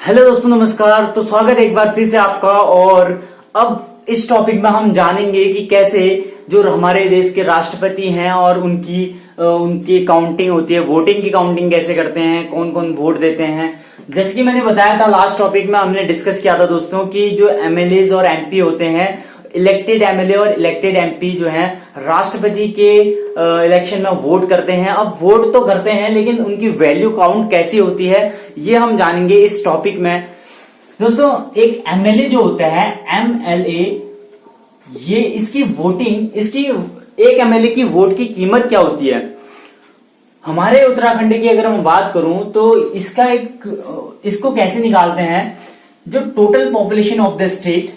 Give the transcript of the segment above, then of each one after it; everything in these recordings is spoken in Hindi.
हेलो दोस्तों, नमस्कार। तो स्वागत है एक बार फिर से आपका। और अब इस टॉपिक में हम जानेंगे कि कैसे जो हमारे देश के राष्ट्रपति हैं और उनकी काउंटिंग होती है, वोटिंग की काउंटिंग कैसे करते हैं, कौन कौन वोट देते हैं। जैसे कि मैंने बताया था लास्ट टॉपिक में, हमने डिस्कस किया था दोस्तों कि जो एमएलए और एमपी होते हैं, इलेक्टेड एमएलए और इलेक्टेड एमपी जो हैं, राष्ट्रपति के इलेक्शन में वोट करते हैं। अब वोट तो करते हैं, लेकिन उनकी वैल्यू काउंट कैसी होती है ये हम जानेंगे इस टॉपिक में दोस्तों। एक एमएलए जो होता है, एमएलए, ये इसकी एक एमएलए की वोट की कीमत क्या होती है। हमारे उत्तराखंड की अगर मैं बात करूं तो इसको कैसे निकालते हैं। जो total population of the state,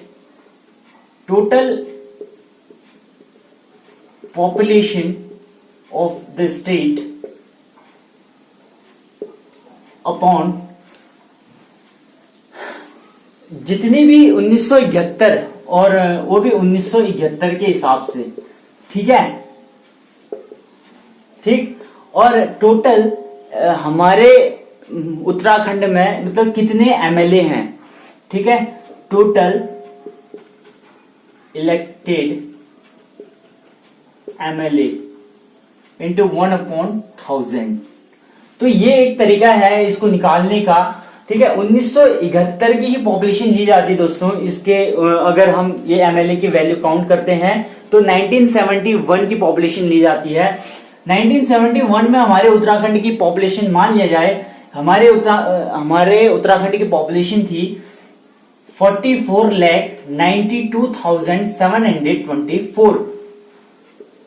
total population of the state upon जितनी भी 1971 और वो भी 1971 के हिसाब से, ठीक है, ठीक। और टोटल हमारे उत्तराखंड में मतलब कितने एमएलए हैं, ठीक है। Total elected MLA into 1/1000। तो ये एक तरीका है इसको निकालने का, ठीक है। 1971 की ही पॉपुलेशन ली जाती है दोस्तों इसके। अगर हम ये एमएलए की वैल्यू काउंट करते हैं तो 1971 की पॉपुलेशन ली जाती है। 1971 में हमारे उत्तराखंड की पॉपुलेशन मान लिया जाए, हमारे उत्तराखंड की पॉपुलेशन थी 44,92,724,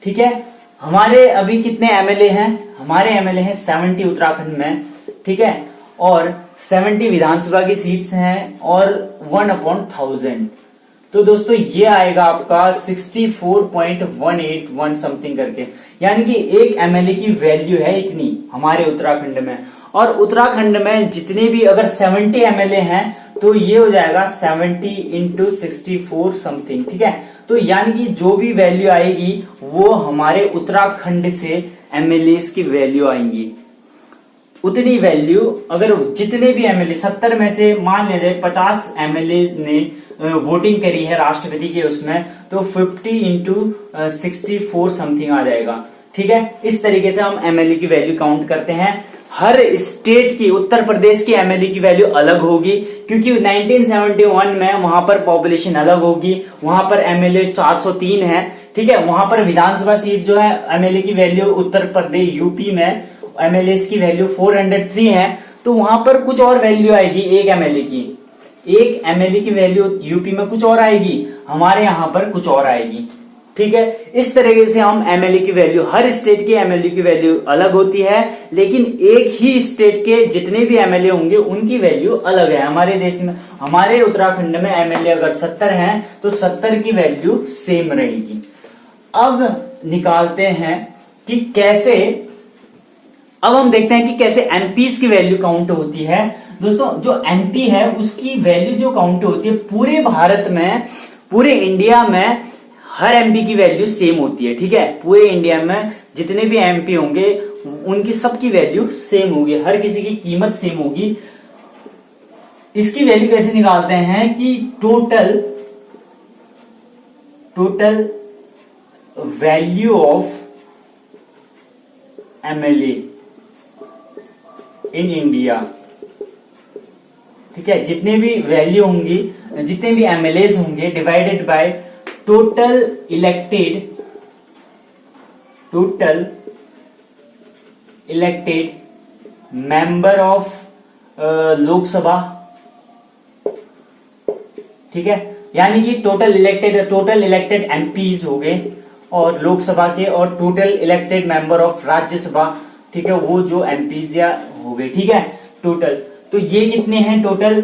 ठीक है। हमारे अभी कितने एमएलए हैं, हमारे एमएलए हैं 70 उत्तराखंड में, ठीक है। और 70 विधानसभा की सीट्स हैं और 1/1000। तो दोस्तों ये आएगा आपका 64.181 समथिंग करके, यानी कि एक एमएलए की वैल्यू है इतनी हमारे उत्तराखंड में। और उत्तराखंड में जितने भी अगर 70 एमएलए हैं तो ये हो जाएगा 70 इंटू 64 समथिंग, ठीक है। तो यानी कि जो भी वैल्यू आएगी वो हमारे उत्तराखंड से एमएलए की वैल्यू आएंगी। उतनी वैल्यू अगर जितने भी एमएलए 70 में से मान लिया जाए 50 एमएलए ने वोटिंग करी है राष्ट्रपति के उसमें, तो 50 इंटू 64 समथिंग आ जाएगा, ठीक है। इस तरीके से हम एमएलए की वैल्यू काउंट करते हैं। हर स्टेट की, उत्तर प्रदेश की एमएलए की वैल्यू अलग होगी, क्योंकि 1971 में वहां पर पॉपुलेशन अलग होगी, वहां पर एमएलए 403 है, ठीक है। वहां पर विधानसभा सीट जो है एमएलए की वैल्यू, उत्तर प्रदेश यूपी में एमएलए की वैल्यू 403 है, तो वहां पर कुछ और वैल्यू आएगी एक एमएलए की। एक एमएलए की वैल्यू यूपी में कुछ और आएगी, हमारे यहां पर कुछ और आएगी, ठीक है। इस तरीके से हम एमएलए की वैल्यू, हर स्टेट की एमएलए की वैल्यू अलग होती है, लेकिन एक ही स्टेट के जितने भी एमएलए होंगे उनकी वैल्यू अलग है। हमारे देश में, हमारे उत्तराखंड में एमएलए अगर 70 हैं तो 70 की वैल्यू सेम रहेगी। अब निकालते हैं कि कैसे, अब हम देखते हैं कि कैसे एमपीज की वैल्यू काउंट होती है दोस्तों। जो एमपी है उसकी वैल्यू जो काउंट होती है पूरे भारत में, पूरे इंडिया में हर एमपी की वैल्यू सेम होती है, ठीक है। पूरे इंडिया में जितने भी एमपी होंगे उनकी सबकी वैल्यू सेम होगी, हर किसी की कीमत सेम होगी। इसकी वैल्यू कैसे निकालते हैं कि total value of MLA in India, ठीक है। जितने भी वैल्यू होंगी, जितने भी एमएलए होंगे, divided by total elected member of Lok Sabha, ठीक है। यानी कि टोटल इलेक्टेड एमपीज हो गए और लोकसभा के, और total elected member of Rajya Sabha, ठीक है, वो जो एमपीज या हो गए, ठीक है, टोटल। तो ये कितने हैं टोटल,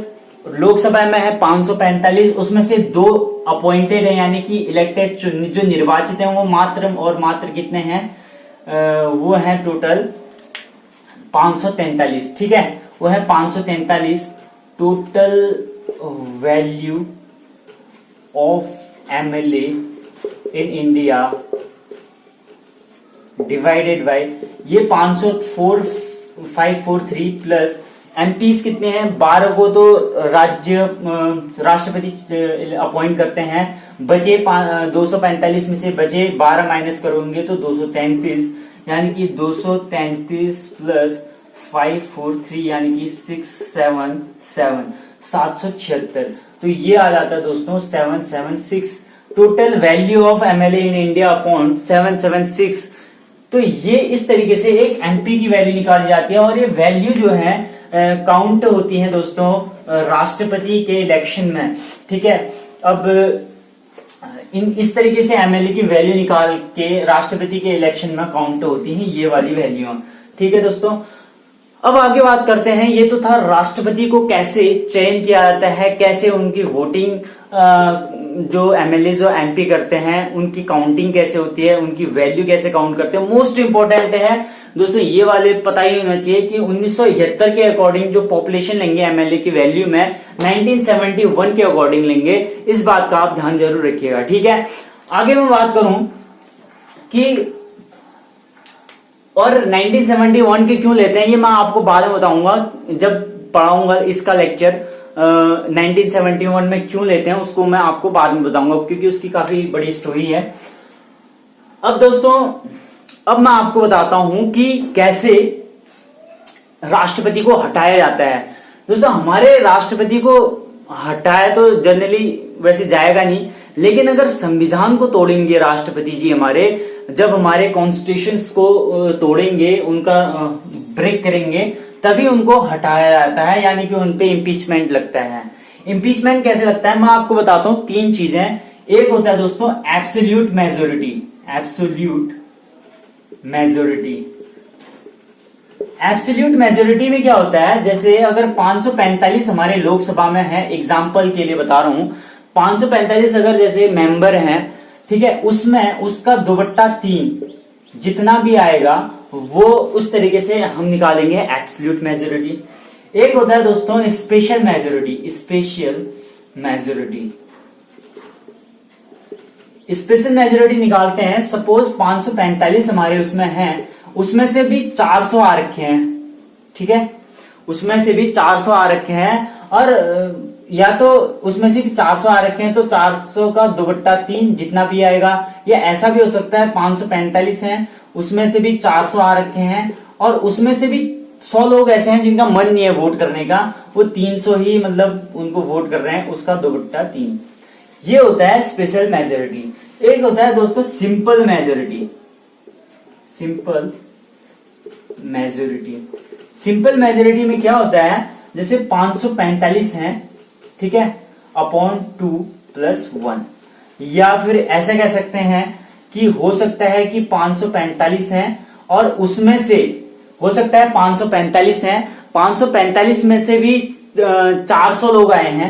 लोकसभा में है 545, उसमें से 2 अपॉइंटेड है, यानी कि इलेक्टेड जो निर्वाचित हैं वो मात्र कितने हैं, वो है टोटल 543, ठीक है, वो है 543। Total value of MLA in India divided by ये 543 प्लस एमपीज कितने हैं, 12 को तो राष्ट्रपति अपॉइंट करते हैं। बचे 245 में से बचे 12 माइनस करोगे तो 233, यानी कि 233 प्लस 543 यानी कि 677 776। तो ये आ जाता है दोस्तों 776। Total value of MLA in India upon 776। तो ये इस तरीके से एक एमपी की वैल्यू निकाली जाती है, और ये वैल्यू जो है काउंट होती है दोस्तों राष्ट्रपति के इलेक्शन में। ठीक है, अब इस तरीके से एमएलए की वैल्यू निकाल के राष्ट्रपति के इलेक्शन में काउंट होती है ये वाली वैल्यू। ठीक है दोस्तों, अब आगे बात करते हैं। ये तो था राष्ट्रपति को कैसे चयन किया जाता है, कैसे उनकी वोटिंग जो एमएलए जो एमपी करते हैं उनकी काउंटिंग कैसे होती है, उनकी वैल्यू कैसे काउंट करते हैं। मोस्ट इंपोर्टेंट है दोस्तों ये वाले पता ही होना चाहिए कि 1971 के अकॉर्डिंग जो पॉपुलेशन लेंगे एमएलए की वैल्यू में 1971 के अकॉर्डिंग लेंगे। इस बात का आप ध्यान जरूर रखिएगा। ठीक है, आगे मैं बात करूं कि और 1971 के क्यों लेते हैं ये मैं आपको बाद में बताऊंगा जब पढ़ाऊंगा इसका लेक्चर। 1971 में क्यों लेते हैं उसको मैं आपको बाद में बताऊंगा, क्योंकि उसकी काफी बड़ी स्टोरी है। अब दोस्तों अब मैं आपको बताता हूं कि कैसे राष्ट्रपति को हटाया जाता है। दोस्तों हमारे राष्ट्रपति को हटाया तो जनरली वैसे जाएगा नहीं, लेकिन अगर संविधान को तोड़ेंगे राष्ट्रपति जी हमारे, जब हमारे कॉन्स्टिट्यूशंस को तोड़ेंगे, उनका ब्रेक करेंगे, तभी उनको हटाया जाता है, यानी कि उनपे इम्पीचमेंट लगता है। इम्पीचमेंट कैसे लगता है मैं आपको बताता हूं। 3 चीजें, एक होता है दोस्तों absolute majority. Absolute majority, absolute majority में क्या होता है, जैसे अगर 545 हमारे लोकसभा में है, एग्जाम्पल के लिए बता रहा हूं, 545 अगर जैसे मेंबर हैं, ठीक है, उसमें उसका 2/3 जितना भी आएगा वो उस तरीके से हम निकालेंगे एब्सोल्यूट मेजोरिटी। एक होता है दोस्तों special majority. Special majority, special majority निकालते हैं। सपोज 545 हमारे उसमें है, उसमें से भी 400 आ रखे हैं। ठीक है, उसमें से भी 400 आ रखे हैं, और या तो उसमें से भी 400 आ रखे हैं तो 400 का 2/3 जितना भी आएगा, या ऐसा भी हो सकता है 545 हैं उसमें से भी 400 आ रखे हैं, और उसमें से भी 100 लोग ऐसे हैं जिनका मन नहीं है वोट करने का, वो 300 ही मतलब उनको वोट कर रहे हैं, उसका 2/3। ये होता है स्पेशल मेजोरिटी। एक होता है दोस्तों simple majority. Simple majority, simple majority में क्या होता है, जैसे 545 हैं, ठीक है, अपॉन 2 + 1, या फिर ऐसा कह सकते हैं कि हो सकता है कि 545 हैं और उसमें से हो सकता है 545 हैं, 545 में से भी 400 लोग आए हैं,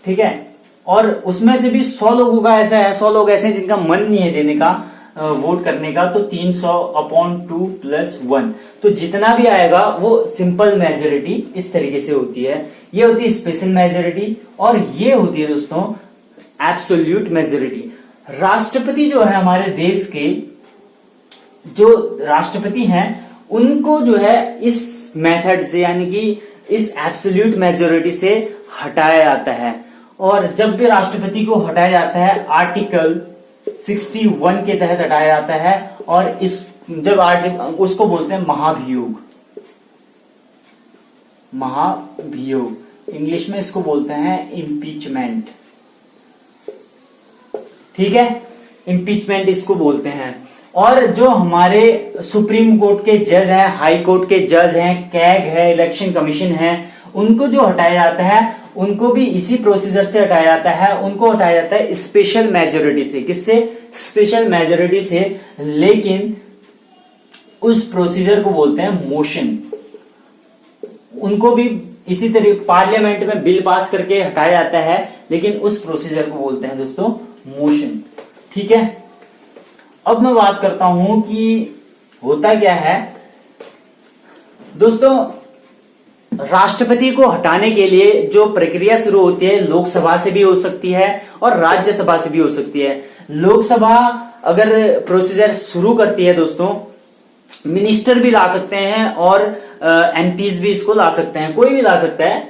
ठीक है, और उसमें से भी 100 लोगों का ऐसा है, 100 लोग ऐसे हैं जिनका मन नहीं है देने का वोट करने का, तो 300/2 + 1, तो जितना भी आएगा वो सिंपल मेजोरिटी इस तरीके से होती है। ये होती है स्पेशल मेजोरिटी, और ये होती है दोस्तों एब्सोल्यूट मेजोरिटी। राष्ट्रपति जो है हमारे देश के, जो राष्ट्रपति हैं, उनको जो है इस मेथड से यानी कि इस एब्सोल्यूट मेजोरिटी से हटाया जाता है। और जब भी राष्ट्रपति को हटाया जाता है आर्टिकल 61 के तहत हटाया जाता है, और इस जब उसको बोलते हैं महाभियोग। महाभियोग इंग्लिश में इसको बोलते हैं इम्पीचमेंट। ठीक है, इम्पीचमेंट इसको बोलते हैं। और जो हमारे सुप्रीम कोर्ट के जज हैं, हाई कोर्ट के जज हैं, कैग है, इलेक्शन कमीशन है, उनको जो हटाया जाता है उनको भी इसी प्रोसीजर से हटाया जाता है। उनको हटाया जाता है स्पेशल मेजोरिटी से। किससे? स्पेशल मेजोरिटी से। लेकिन उस प्रोसीजर को बोलते हैं मोशन। उनको भी इसी तरह पार्लियामेंट में बिल पास करके हटाया जाता है, लेकिन उस प्रोसीजर को बोलते हैं दोस्तों मोशन। ठीक है, अब मैं बात करता हूं कि होता क्या है दोस्तों। राष्ट्रपति को हटाने के लिए जो प्रक्रिया शुरू होती है, लोकसभा से भी हो सकती है और राज्यसभा से भी हो सकती है। लोकसभा अगर प्रोसीजर शुरू करती है दोस्तों, मिनिस्टर भी ला सकते हैं और एमपीज भी इसको ला सकते हैं, कोई भी ला सकता है,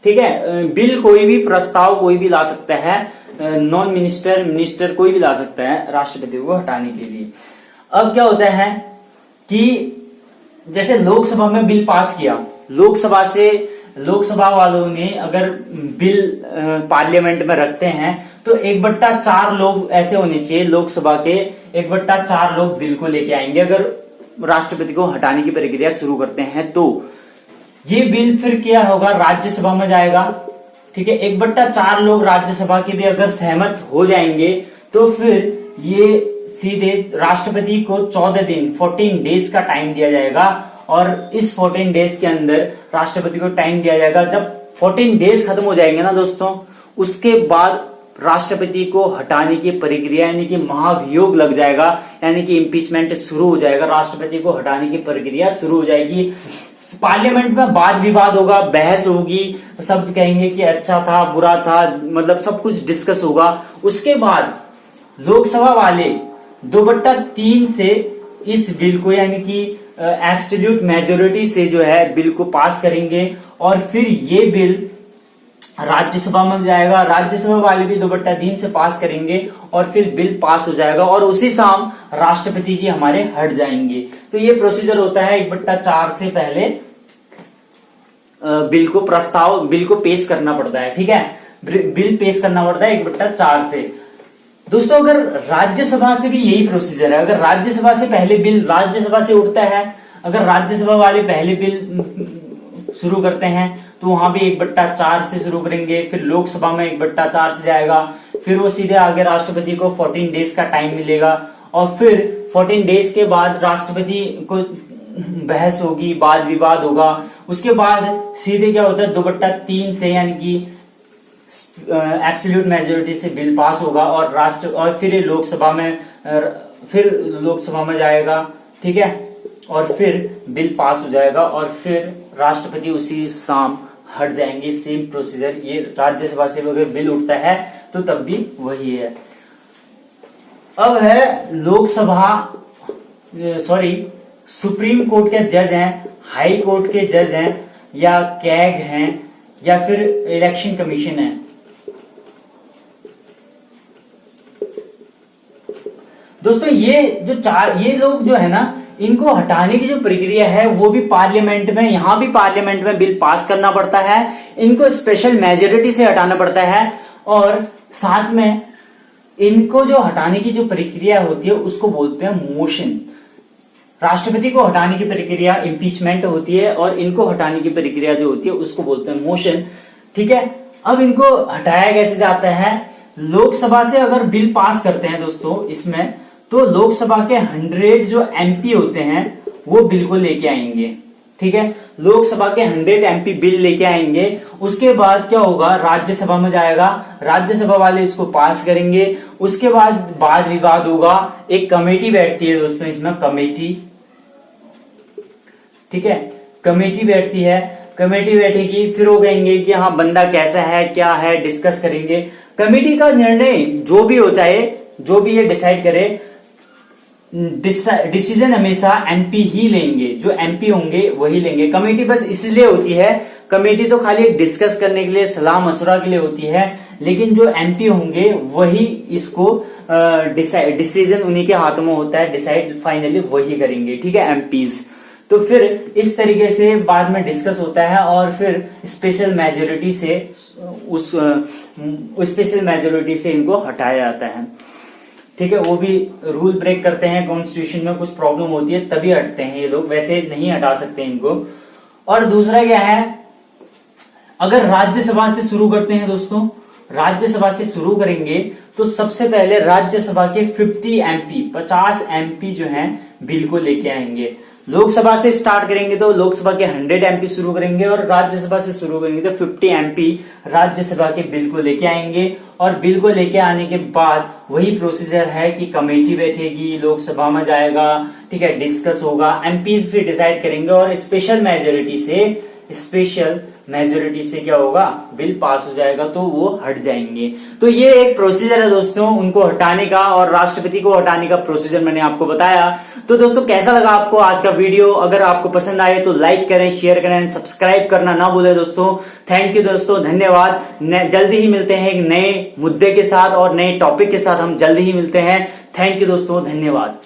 ठीक है। बिल कोई भी, प्रस्ताव कोई भी ला सकता है, नॉन मिनिस्टर, मिनिस्टर कोई भी ला सकता है राष्ट्रपति को हटाने के लिए। अब क्या होता है कि जैसे लोकसभा में बिल पास किया, लोकसभा वालों ने अगर बिल पार्लियामेंट में रखते हैं तो 1/4 लोग ऐसे होने चाहिए लोकसभा के, 1/4 लोग बिल को लेके आएंगे अगर राष्ट्रपति को हटाने की प्रक्रिया शुरू करते हैं तो। ये बिल फिर क्या होगा, राज्यसभा में जाएगा, ठीक है। 1/4 लोग राज्यसभा के भी अगर सहमत हो जाएंगे तो फिर ये सीधे राष्ट्रपति को 14 दिन 14 डेज का टाइम दिया जाएगा, और इस 14 डेज के अंदर राष्ट्रपति को टाइम दिया जाएगा। जब 14 डेज खत्म हो जाएंगे ना दोस्तों, उसके बाद राष्ट्रपति को हटाने की प्रक्रिया यानी कि महाभियोग लग जाएगा, यानी कि इम्पीचमेंट शुरू हो जाएगा, राष्ट्रपति को हटाने की प्रक्रिया शुरू हो जाएगी। पार्लियामेंट में वाद विवाद होगा, बहस होगी, सब कहेंगे कि अच्छा था, बुरा था, मतलब सब कुछ डिस्कस होगा। उसके बाद लोकसभा वाले 2/3 से इस बिल को यानी कि एब्सोल्यूट मेजोरिटी से जो है बिल को पास करेंगे, और फिर ये बिल राज्यसभा में जाएगा, राज्यसभा वाले भी 2/3 से पास करेंगे, और फिर बिल पास हो जाएगा, और उसी शाम राष्ट्रपति जी हमारे हट जाएंगे। तो ये प्रोसीजर होता है, 1/4 से पहले बिल को पेश करना पड़ता है, ठीक है। बिल पेश करना पड़ता है 1/4 से। दोस्तों अगर राज्यसभा से भी यही प्रोसीजर है, अगर राज्यसभा से पहले बिल राज्यसभा से उठता है, अगर राज्यसभा वाले पहले बिल शुरू करते हैं तो वहां भी 1/4 से शुरू करेंगे, फिर लोकसभा में 1/4 से जाएगा, फिर वो सीधे आगे राष्ट्रपति को 14 डेज का टाइम मिलेगा, और फिर 14 डेज के बाद राष्ट्रपति को बहस होगी, वाद विवाद होगा। उसके बाद सीधे क्या होता है, 2/3 से यानी कि एब्सोल्यूट मेजोरिटी से बिल पास होगा, और फिर लोकसभा में जाएगा, ठीक है, और फिर बिल पास हो जाएगा, और फिर राष्ट्रपति उसी शाम हट जाएंगे। सेम प्रोसीजर ये राज्यसभा से अगर बिल उठता है तो तब भी वही है। अब है सुप्रीम कोर्ट के जज हैं, हाई कोर्ट के जज हैं, या कैग हैं, या फिर इलेक्शन कमीशन है। दोस्तों ये लोग जो है ना, इनको हटाने की जो प्रक्रिया है वो भी पार्लियामेंट में, यहां भी पार्लियामेंट में बिल पास करना पड़ता है, इनको स्पेशल मेजोरिटी से हटाना पड़ता है, और साथ में इनको जो हटाने की जो प्रक्रिया होती है उसको बोलते हैं मोशन। राष्ट्रपति को हटाने की प्रक्रिया इम्पीचमेंट होती है, और इनको हटाने की प्रक्रिया जो होती है उसको बोलते हैं मोशन, ठीक है। अब इनको हटाया कैसे जाता है, लोकसभा से अगर बिल पास करते हैं दोस्तों इसमें, तो लोकसभा के 100 जो एमपी होते हैं वो बिल को लेके आएंगे, ठीक है। लोकसभा के 100 एमपी बिल लेके आएंगे। उसके बाद क्या होगा, राज्यसभा में जाएगा, राज्यसभा वाले इसको पास करेंगे। उसके बाद वाद विवाद होगा, एक कमेटी बैठती है दोस्तों इसमें, कमेटी, ठीक है, कमेटी बैठती है, कमेटी बैठेगी, फिर वो कहेंगे कि हाँ बंदा कैसा है, क्या है, डिस्कस करेंगे। कमेटी का निर्णय जो भी हो, चाहे जो भी ये डिसाइड करे, डिसीजन हमेशा एमपी ही लेंगे, जो एमपी होंगे वही लेंगे। कमेटी बस इसलिए होती है, कमेटी तो खाली डिस्कस करने के लिए, सलाह मशवरा के लिए होती है, लेकिन जो एमपी होंगे वही इसको डिसीजन उन्हीं के हाथों में होता है, डिसाइड फाइनली वही करेंगे, ठीक है, एमपीज। तो फिर इस तरीके से बाद में डिस्कस होता है, और फिर स्पेशल मेजोरिटी से इनको हटाया जाता है, ठीक है। वो भी रूल ब्रेक करते हैं, कॉन्स्टिट्यूशन में कुछ प्रॉब्लम होती है तभी हटते हैं ये लोग, वैसे नहीं हटा सकते इनको। और दूसरा क्या है, अगर राज्यसभा से शुरू करते हैं दोस्तों, राज्यसभा से शुरू करेंगे तो सबसे पहले राज्यसभा के 50 एमपी जो हैं बिल को लेके आएंगे। लोकसभा से स्टार्ट करेंगे तो लोकसभा के 100 एमपी शुरू करेंगे, और राज्यसभा से शुरू करेंगे तो 50 एमपी राज्यसभा के बिल को लेके आएंगे। और बिल को लेके आने के बाद वही प्रोसीजर है कि कमेटी बैठेगी, लोकसभा में जाएगा, ठीक है, डिस्कस होगा, एमपीज फिर डिसाइड करेंगे, और स्पेशल मेजोरिटी से क्या होगा, बिल पास हो जाएगा, तो वो हट जाएंगे। तो ये एक प्रोसीजर है दोस्तों उनको हटाने का, और राष्ट्रपति को हटाने का प्रोसीजर मैंने आपको बताया। तो दोस्तों कैसा लगा आपको आज का वीडियो? अगर आपको पसंद आए तो लाइक करें, शेयर करें, सब्सक्राइब करना ना भूलें दोस्तों। थैंक यू दोस्तों, धन्यवाद। जल्दी ही मिलते हैं एक नए मुद्दे के साथ और नए टॉपिक के साथ, हम जल्दी ही मिलते हैं। थैंक यू दोस्तों, धन्यवाद।